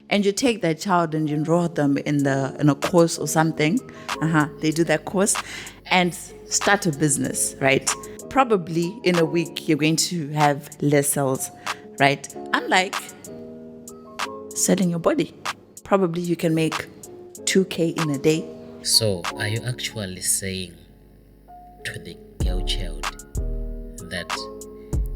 and you take that child and you enroll them in a course or something. They do that course and start a business, right? Probably in a week you're going to have less sales, right? Unlike selling your body, probably you can make 2K in a day. So are you actually saying to the girl child that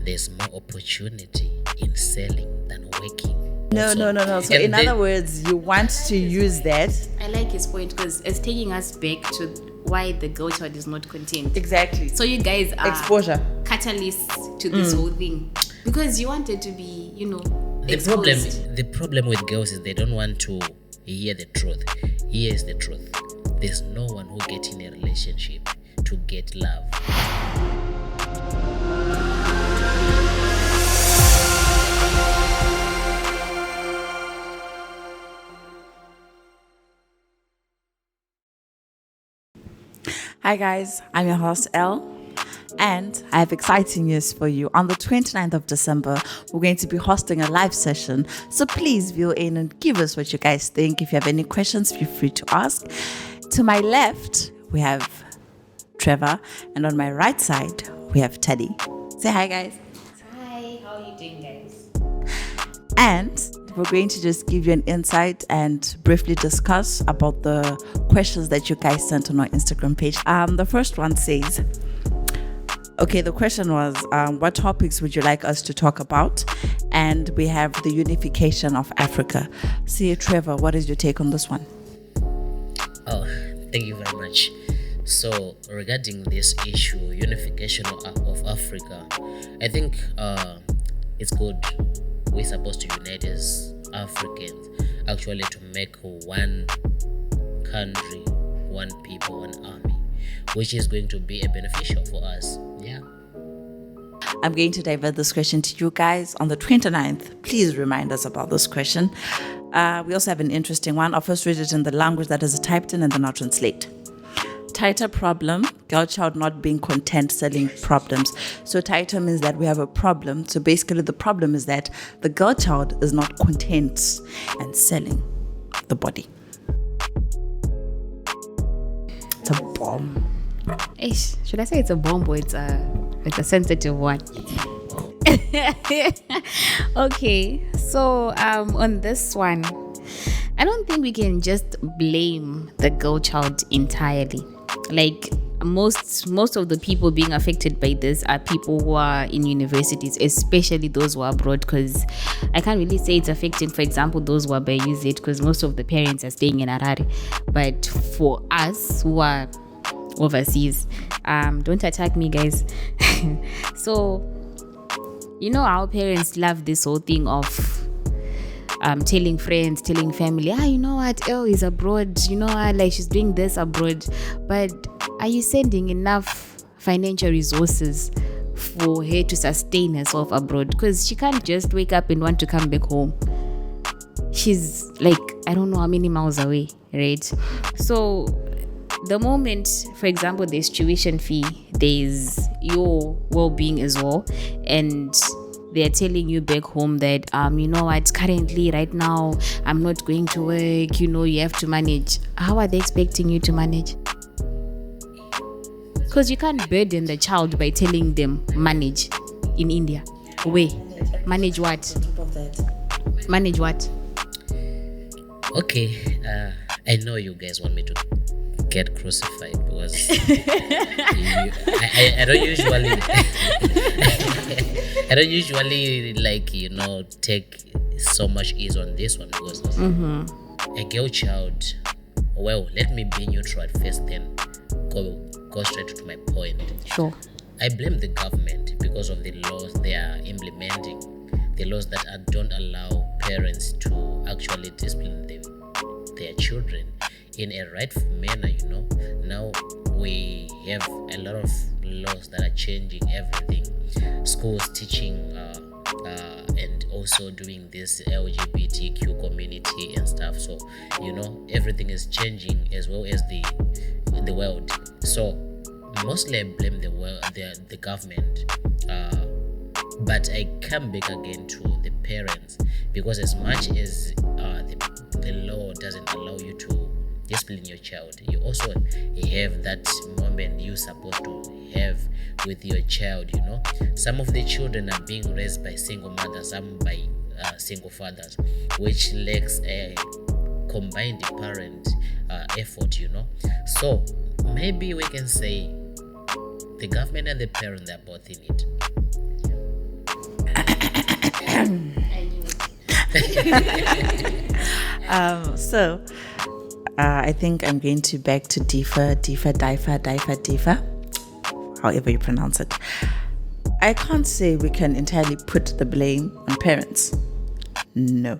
there's more opportunity in selling than working? No. So in other words, you want to use that. I like his point because it's taking us back to why the girl child is not content. Exactly. So you guys are exposure catalysts to this whole thing because you want it to be, The problem with girls is they don't want to hear the truth. Here's the truth. There's no one who gets in a relationship to get love. Hi guys, I'm your host Elle, and I have exciting news for you. On the 29th of December, we're going to be hosting a live session. So please view in and give us what you guys think. If you have any questions, feel free to ask. To my left, we have Trevor, and on my right side, we have Teddy. Say hi, guys. Hi, how are you doing, guys? And we're going to just give you an insight and briefly discuss about the questions that you guys sent on our Instagram page. The first one says, okay, the question was, what topics would you like us to talk about? And we have the unification of Africa. See, Trevor, what is your take on this one? Oh, thank you very much. So regarding this issue, unification of Africa, I think it's good. We're supposed to unite as Africans, actually to make one country, one people, one army, which is going to be beneficial for us. Yeah. I'm going to divert this question to you guys on the 29th. Please remind us about this question. We also have an interesting one. I'll first read it in the language that is typed in and then I'll translate. Tighter problem, girl child not being content selling problems. So tighter means that we have a problem. So basically the problem is that the girl child is not content and selling the body. It's a bomb. Should I say it's a bomb or it's a sensitive one? Okay, so on this one, I don't think we can just blame the girl child entirely. Like most of the people being affected by this are people who are in universities, especially those who are abroad, because I can't really say it's affecting, for example, those who are by UZ, because most of the parents are staying in Harare. But for us who are overseas, don't attack me, guys. So our parents love this whole thing of telling friends, telling family, you know what, Elle is abroad, like she's doing this abroad. But are you sending enough financial resources for her to sustain herself abroad? Because she can't just wake up and want to come back home. She's like, I don't know how many miles away, right? So the moment, for example, there's tuition fee, there's your well-being as well, and they're telling you back home that currently right now I'm not going to work, you have to manage. How are they expecting you to manage? Because you can't burden the child by telling them manage in India. Manage what? Manage what? Okay, I know you guys want me to get crucified because I don't usually take so much ease on this one because a girl child, well, let me be neutral at first, then go straight to my point. Sure. I blame the government because of the laws they are implementing, the laws that don't allow parents to actually discipline their children in a rightful manner. Now we have a lot of laws that are changing everything, schools teaching and also doing this LGBTQ community and stuff. So everything is changing as well as the world. So mostly I blame the government, but I come back again to the parents, because as much as the doesn't allow you to discipline your child. You also have that moment you're supposed to have with your child. Some of the children are being raised by single mothers, some by single fathers, which lacks a combined parent effort. So maybe we can say the government and the parent, they're both in it. I think I'm going to back to differ, however you pronounce it. I can't say we can entirely put the blame on parents. No.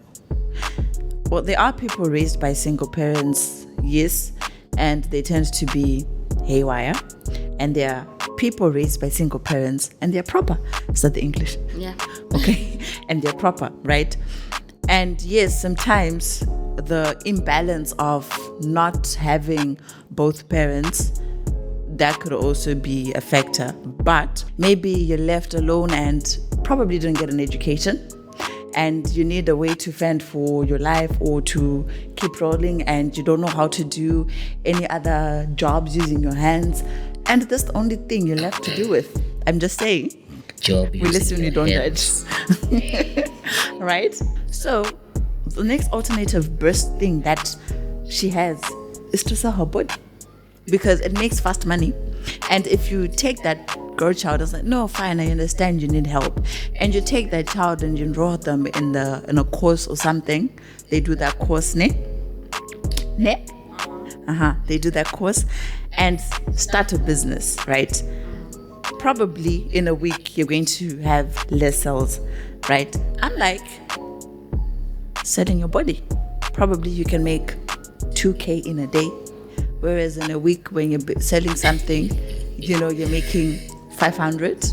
Well, there are people raised by single parents, yes, and they tend to be haywire. And there are people raised by single parents and they're proper. Is that the English? Yeah. Okay. And they're proper, right? And yes, sometimes the imbalance of not having both parents, that could also be a factor. But maybe you're left alone and probably didn't get an education and you need a way to fend for your life or to keep rolling, and you don't know how to do any other jobs using your hands, and that's the only thing you're left to do with. I'm just saying. Job we listen, we don't hands. judge. Right? So the next alternative best thing that she has is to sell her body, because it makes fast money. And if you take that girl child, it's like, no, fine, I understand you need help, and you take that child and you enroll them in a course or something. They do that course, they do that course and start a business, right? Probably in a week you're going to have less sales, right? Unlike selling your body, probably you can make 2K in a day, whereas in a week when you're selling something, you're making 500,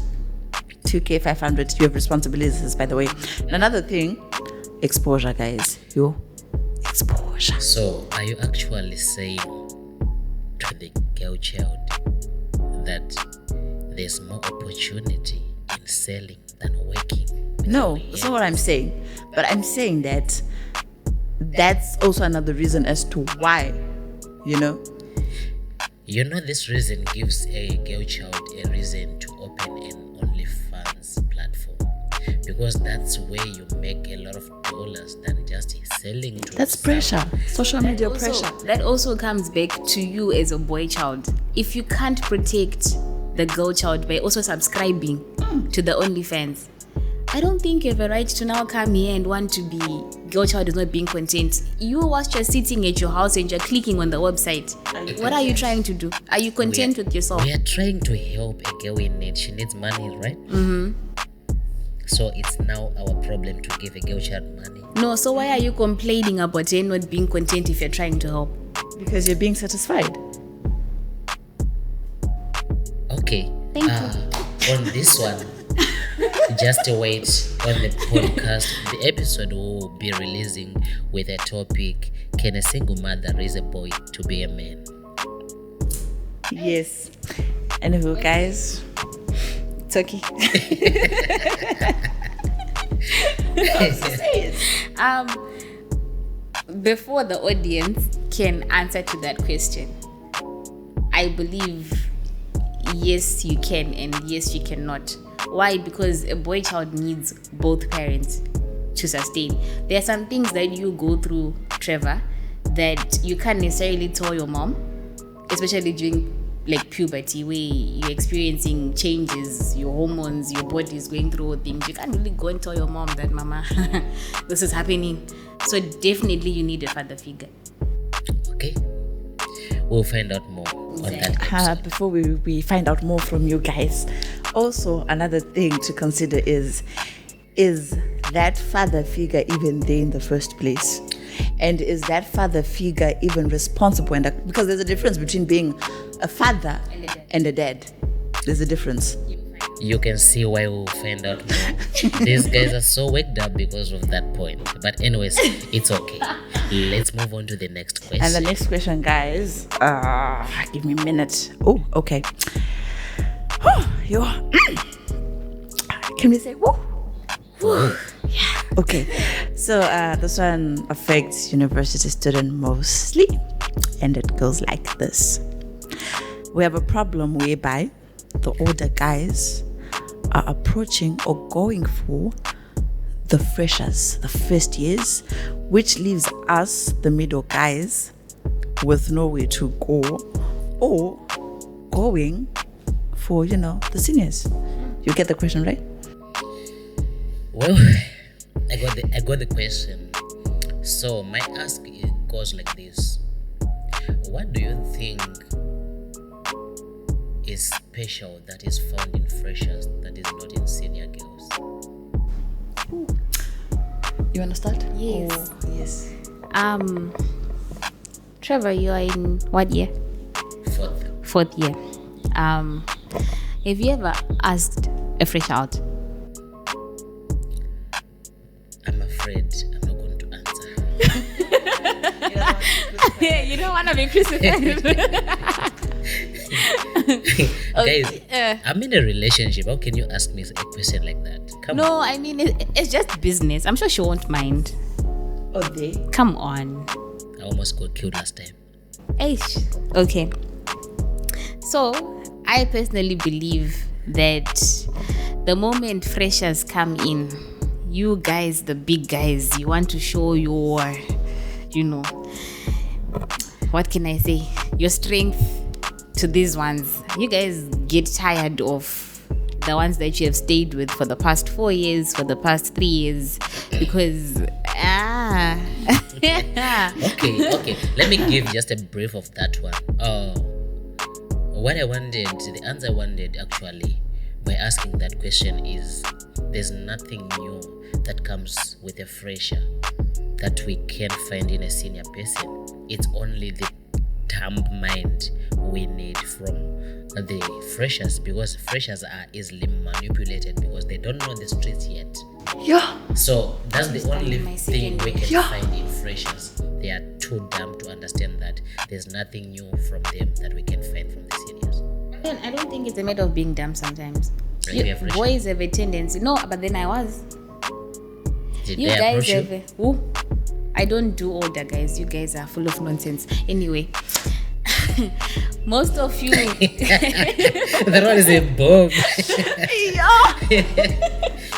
2K, 500. You have responsibilities, by the way. And another thing, exposure, guys. Exposure. So are you actually saying to the girl child that there's more opportunity in selling than working? No, that's not what I'm saying. But I'm saying that that's also another reason as to why, This reason gives a girl child a reason to open an OnlyFans platform, because that's where you make a lot of dollars than just selling to That's pressure. Social media pressure. That also comes back to you as a boy child. If you can't protect the girl child by also subscribing to the OnlyFans, I don't think you have a right to now come here and want to be girl child is not being content. You whilst you're sitting at your house and you're clicking on the website, what are you trying to do? Are you content with yourself? We are trying to help a girl in need. She needs money, right? Mm-hmm. So it's now our problem to give a girl child money. No, so why are you complaining about her not being content if you're trying to help? Because you're being satisfied. Okay. Thank you. On this one, just wait on the podcast. The episode will be releasing with a topic: can a single mother raise a boy to be a man? Yes. Anyway, guys, it's okay. Before the audience can answer to that question, I believe yes you can and yes you cannot. Why? Because a boy child needs both parents to sustain. There are some things that you go through, Trevor, that you can't necessarily tell your mom, especially during puberty, where you're experiencing changes, your hormones, your body is going through things. You can't really go and tell your mom that, Mama, this is happening. So definitely you need a father figure. Okay. We'll find out more on that. Before we find out more from you guys, also another thing to consider is that father figure even there in the first place? And is that father figure even responsible? Because there's a difference between being a father and a dad. There's a difference. You can see why we'll find out more. These guys are so waked up because of that point. But anyways, it's okay. Let's move on to the next question. And the next question, guys, give me a minute. Oh, okay. Can we say woo? Okay, so this one affects university students mostly, and it goes like this. We have a problem whereby the older guys are approaching or going for the freshers, the first years, which leaves us, the middle guys, with nowhere to go, or going for, the seniors. You get the question, right? Well, I got the question. So my ask goes like this: what do you think is special that is found in freshers that is not in senior girls? You want to start? Yes. Oh, yes. Trevor, you are in what year? Fourth. 4th year. Have you ever asked a fresh out? I'm afraid I'm not going to answer. You don't want to be crucified. Guys, I'm in a relationship. How can you ask me a question like that? Come on. No, I mean, it's just business. I'm sure she won't mind. Oh, they? Come on. I almost got killed last time. Eish. Okay. So, I personally believe that the moment freshers come in, you guys, the big guys, you want to show your, what can I say? Your strength to these ones. You guys get tired of the ones that you have stayed with for the past 4 years, for the past 3 years, because Okay. Let me give just a brief of that one. The answer I wanted actually by asking that question is there's nothing new that comes with a fresher that we can find in a senior person. It's only the dumb mind we need from the freshers, because freshers are easily manipulated because they don't know the streets yet. Yeah. So that's the only my thing we second can find in freshers. They are too dumb to understand that there's nothing new from them that we can find from the seniors. I don't think it's a matter of being dumb sometimes. Like we are freshers. Boys have a tendency. No, but then I was. Did You they guys approach have I don't do older guys. You guys are full of nonsense. Anyway, most of you. That one is a bomb.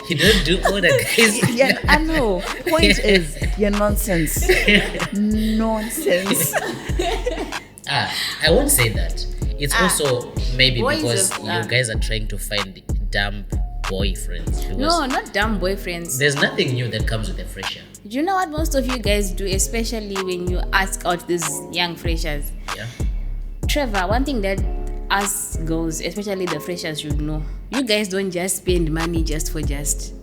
You don't do all the guys. Yeah, I know. Point is, you're nonsense. Nonsense. I won't say that. It's also maybe boys because of- you guys are trying to find dumb boyfriends. Because No, not dumb boyfriends. there's nothing new that comes with a fresher. Do you know what most of you guys do, especially when you ask out these young freshers? Yeah. Trevor, one thing that us girls, especially the freshers, should know: you guys don't just spend money just for just.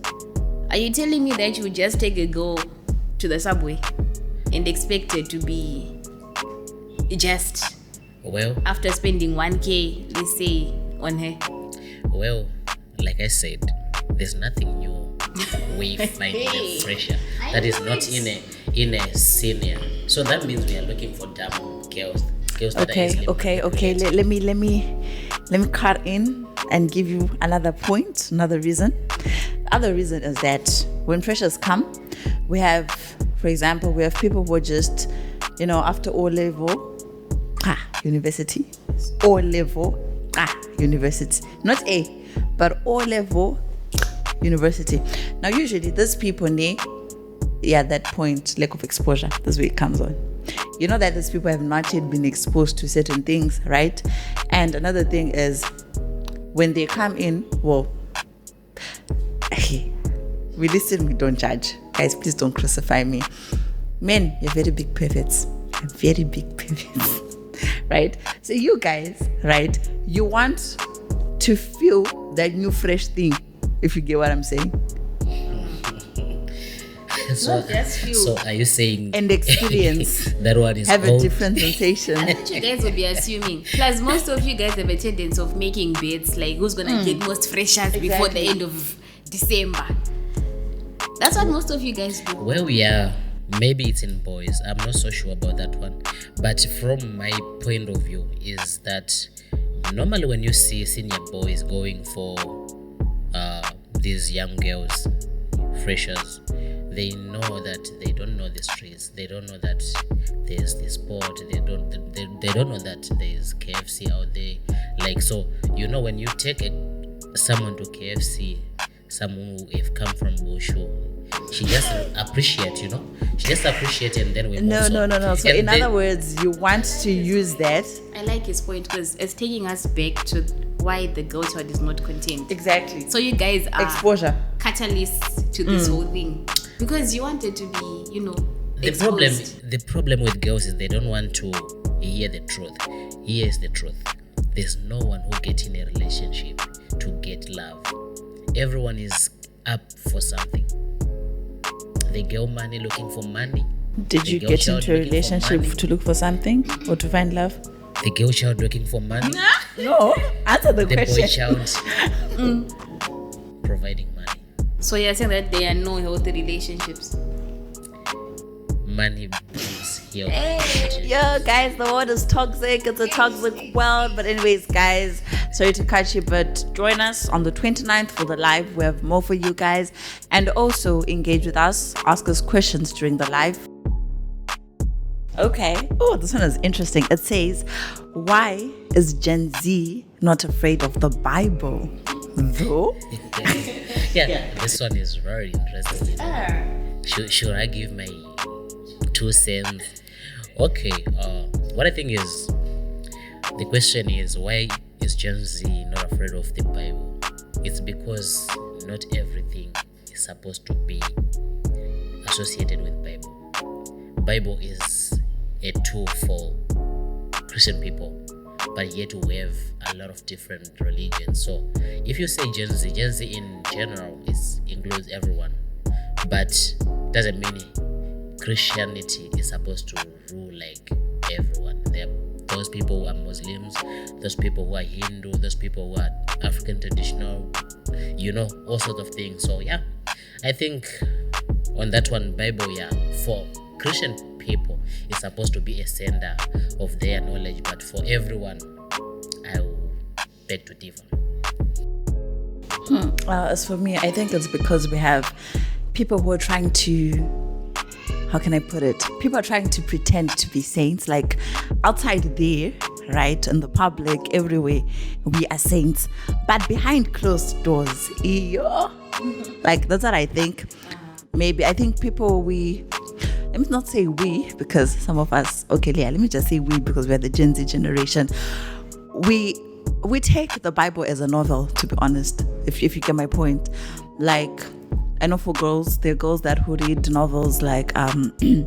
Are you telling me that you just take a girl to the subway and expect it to be just Well, after spending 1K, let's say, on her? Well, like I said, there's nothing new we find in a fresher that is not in a senior. So that means we are looking for dumb girls that are easily Okay. manipulated. Let me cut in and give you another point, another reason. The other reason is that when freshers come, we have, for example, people who are just, after O level, university, O level, university, not A, but O level, university. Now, usually these people at that point, lack of exposure, that's where it comes on. You know that these people have not yet been exposed to certain things, right? And another thing is when they come in, we listen, we don't judge. Guys, please don't crucify me. Men, you're very big perverts. You're very big perverts. Right? So you guys, right, you want to feel that new fresh thing, if you get what I'm saying. So, Not just you. so are you saying And experience. that one is Have a old? different sensation. I thought you guys would be assuming. Plus, most of you guys have a tendency of making bets, like who's gonna get most freshers before the end of December. That's what most of you guys do. Well, yeah, maybe it's in boys. I'm not so sure about that one. But from my point of view is that normally when you see senior boys going for these young girls freshers, they know that they don't know the streets. They don't know that there's the sport. They don't know that there's KFC out there. Like, so when you take someone to KFC, someone who have come from Bushu, she just appreciate, she just appreciate, and then we move on. No. So in other words, you want to use that. I like his point because it's taking us back to why the girl child is not contained. Exactly. So you guys are exposure catalysts to this whole thing because you want it to be, exposed. The problem with girls is they don't want to hear the truth. Here's the truth. There's no one who gets in a relationship to get love. Everyone is up for something. The girl money looking for money. Did you get into a relationship to look for something or to find love? The girl child looking for money. No, answer the question. The boy child providing money. So you're saying that there are no healthy relationships? Money brings healthy relationships. Yo, guys, the world is toxic. It's a toxic world. But anyways, guys, sorry to cut you, but join us on the 29th for the live. We have more for you guys. And also engage with us. Ask us questions during the live. Okay. Oh, this one is interesting. It says, why is Gen Z not afraid of the Bible? Though? Yeah, this one is very interesting. Should I give my 2 cents? Okay. What I think is, the question is, why is Gen Z not afraid of the Bible? It's because not everything is supposed to be associated with Bible. Bible is a tool for Christian people, but yet we have a lot of different religions. So if you say Gen Z in general includes everyone, but doesn't mean Christianity is supposed to rule like everyone. There are those people who are Muslims, those people who are Hindu, those people who are African traditional, all sorts of things. So yeah, I think on that one, Bible, for Christian people, is supposed to be a center of their knowledge, but for everyone, I will beg to differ. As for me, I think it's because we have people who are trying to, how can I put it? People are trying to pretend to be saints, like outside there, right? In the public, everywhere, we are saints. But behind closed doors, like that's what I think. Maybe, I think people, let me not say we, because some of us, okay, yeah, let me just say we, because we're the Gen Z generation. We take the Bible as a novel, to be honest, if you get my point. Like, I know for girls, there are girls that who read novels like, we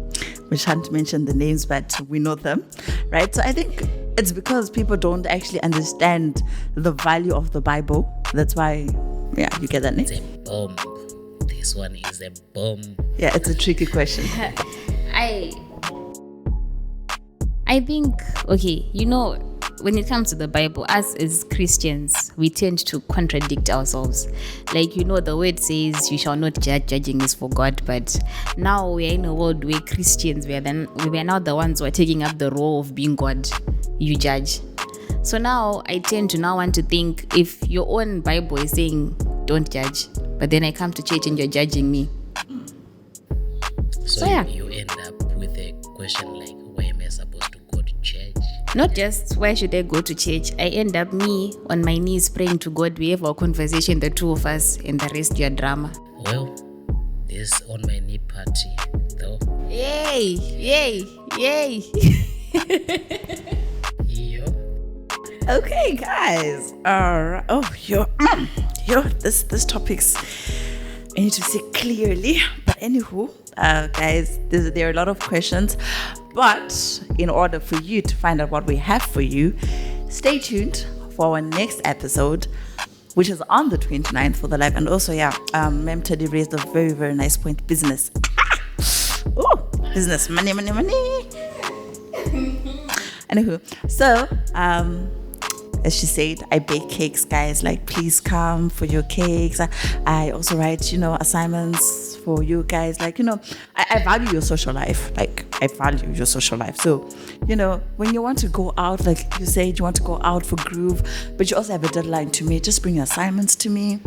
shan't mention the names, but we know them, right? So I think it's because people don't actually understand the value of the Bible. That's why, yeah, you get that name? It's a bomb. This one is a bomb. Yeah, it's a tricky question. I think, okay, when it comes to the Bible, us as Christians, we tend to contradict ourselves. Like, the word says, you shall not judge, judging is for God. But now we are in a world where Christians, we are now the ones who are taking up the role of being God. You judge. So now I tend to now want to think, if your own Bible is saying, don't judge, but then I come to church and you're judging me. So yeah. You end up with a question like, why am I supposed to go to church? Not just why should I go to church. I end up me on my knees praying to God. We have our conversation, the two of us, and the rest your drama. Well, this on my knee party though. Yay! Yo. Okay, guys. This topics I need to see clearly. But anywho, guys, there are a lot of questions. But in order for you to find out what we have for you, stay tuned for our next episode, which is on the 29th for the live. And also, Mem Teddy raised a very, very nice point. Business. Oh, business. Money. Anywho, so, as she said, I bake cakes, guys. Like, please come for your cakes. I also write, assignments for you guys. Like, I value your social life. Like, I value your social life. So, when you want to go out, like you said, you want to go out for groove, but you also have a deadline to meet, just bring your assignments to me,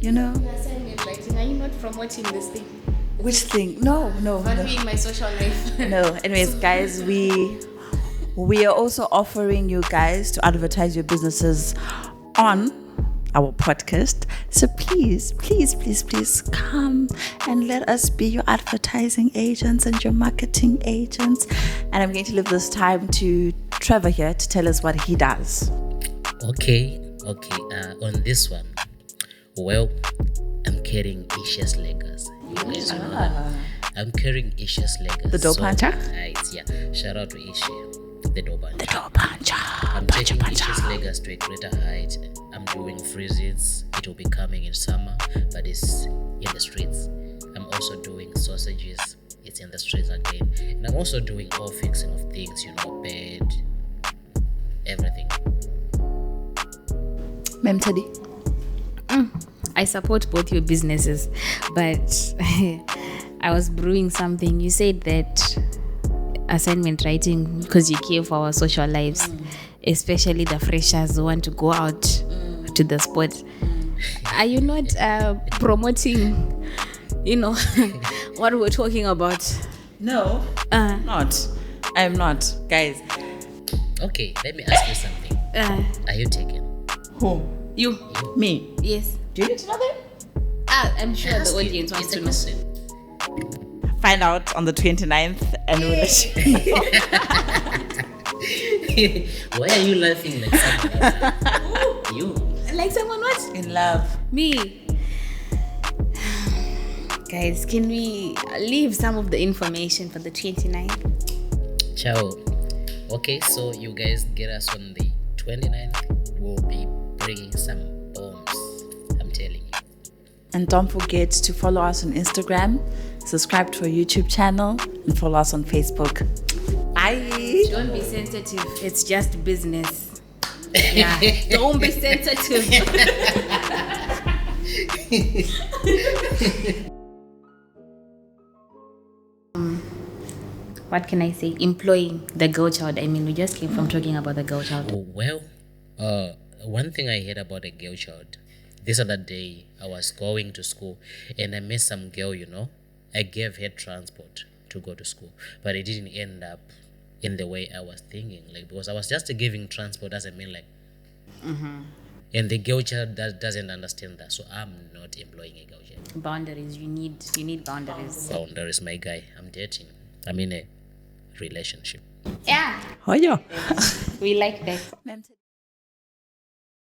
Your assignment writing. Are you not from promoting this thing. Which thing? No. Valuing my social life. No. Anyways, guys, we are also offering you guys to advertise your businesses on our podcast. So please come and let us be your advertising agents and your marketing agents. And I'm going to leave this time to Trevor here to tell us what he does. Okay. On this one, well, I'm carrying Isha's Lakers. You guys know that. I'm carrying Isha's Lakers. The door puncher? Right, yeah. Shout out to Isha, the door puncher. The door puncher. I'm taking Isha's Lakers to a greater height. I'm doing freezes. It will be coming in summer, but it's in the streets. I'm also doing sausages. It's in the streets again. And I'm also doing all fixing of things, bed, everything. Mem Teddy. I support both your businesses, but I was brewing something. You said that assignment writing because you care for our social lives, especially the freshers who want to go out to the sport. Are you not promoting, what we're talking about? No, not. I'm not, guys. Okay, let me ask you something. Are you taken? Who? You? Me? Yes. Do you need to know that? I'm sure the audience wants to know. Find out on the 29th and we'll let you. Why are you laughing like someone? You. Like someone what? In love. Me. Guys, can we leave some of the information for the 29th? Ciao. Okay, so you guys get us on the 29th. We'll be bringing some bombs. I'm telling you. And don't forget to follow us on Instagram, subscribe to our YouTube channel, and follow us on Facebook. Bye. Don't be sensitive. It's just business. Yeah. Don't be sensitive. What can I say? Employing the girl child. I mean, we just came from talking about the girl child. Well, one thing I heard about a girl child, this other day I was going to school and I met some girl, I gave her transport to go to school, but it didn't end up in the way I was thinking, because I was just giving transport doesn't mean and the girl child doesn't understand that, so I'm not employing a girl child. Boundaries. You need boundaries. Boundaries, my guy. I'm dating. I'm in a relationship. Yeah. Oh, yeah. We like that.